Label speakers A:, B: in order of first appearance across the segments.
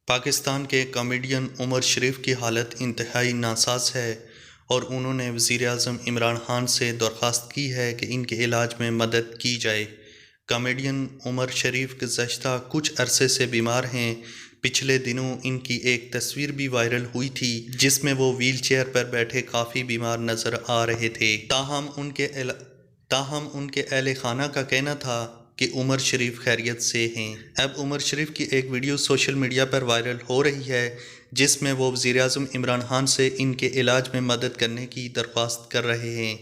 A: پاکستان کے کامیڈین عمر شریف کی حالت انتہائی ناساز ہے اور انہوں نے وزیر اعظم عمران خان سے درخواست کی ہے کہ ان کے علاج میں مدد کی جائے۔ کامیڈین عمر شریف گزشتہ کچھ عرصے سے بیمار ہیں۔ پچھلے دنوں ان کی ایک تصویر بھی وائرل ہوئی تھی جس میں وہ وہیل چیئر پر بیٹھے کافی بیمار نظر آ رہے تھے۔ تاہم ان کے اہل خانہ کا کہنا تھا کہ عمر شریف خیریت سے ہیں۔ اب عمر شریف کی ایک ویڈیو سوشل میڈیا پر وائرل ہو رہی ہے جس میں وہ وزیر اعظم عمران خان سے ان کے علاج میں مدد کرنے کی درخواست کر رہے ہیں۔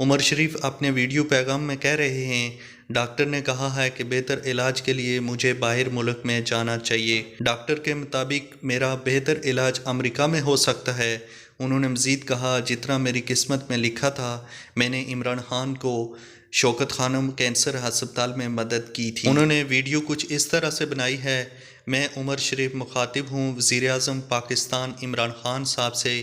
A: عمر شریف اپنے ویڈیو پیغام میں کہہ رہے ہیں، ڈاکٹر نے کہا ہے کہ بہتر علاج کے لیے مجھے باہر ملک میں جانا چاہیے۔ ڈاکٹر کے مطابق میرا بہتر علاج امریکہ میں ہو سکتا ہے۔ انہوں نے مزید کہا، جتنا میری قسمت میں لکھا تھا میں نے عمران خان کو شوکت خانم کینسر ہسپتال میں مدد کی تھی۔ انہوں نے ویڈیو کچھ اس طرح سے بنائی ہے، میں عمر شریف مخاطب ہوں وزیر اعظم پاکستان عمران خان صاحب سے۔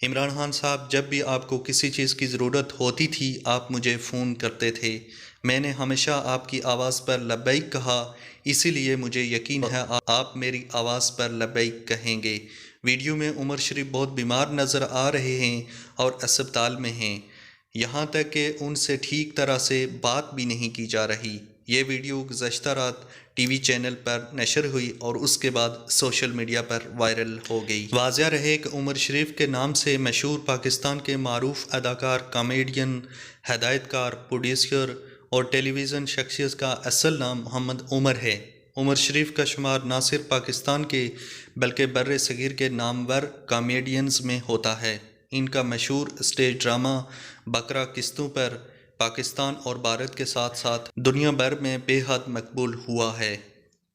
A: عمران خان صاحب، جب بھی آپ کو کسی چیز کی ضرورت ہوتی تھی آپ مجھے فون کرتے تھے۔ میں نے ہمیشہ آپ کی آواز پر لبیک کہا، اسی لیے مجھے یقین ہے آپ میری آواز پر لبیک کہیں گے۔ ویڈیو میں عمر شریف بہت بیمار نظر آ رہے ہیں اور اسپتال میں ہیں، یہاں تک کہ ان سے ٹھیک طرح سے بات بھی نہیں کی جا رہی۔ یہ ویڈیو گزشتہ رات ٹی وی چینل پر نشر ہوئی اور اس کے بعد سوشل میڈیا پر وائرل ہو گئی۔ واضح رہے کہ عمر شریف کے نام سے مشہور پاکستان کے معروف اداکار، کامیڈین، ہدایت کار، پروڈیوسر اور ٹیلی ویژن شخصیت کا اصل نام محمد عمر ہے۔ عمر شریف کا شمار نہ صرف پاکستان کے بلکہ بر صغیر کے نامور کامیڈینز میں ہوتا ہے۔ ان کا مشہور اسٹیج ڈرامہ بکرا قسطوں پر پاکستان اور بھارت کے ساتھ ساتھ دنیا بھر میں بے حد مقبول ہوا ہے۔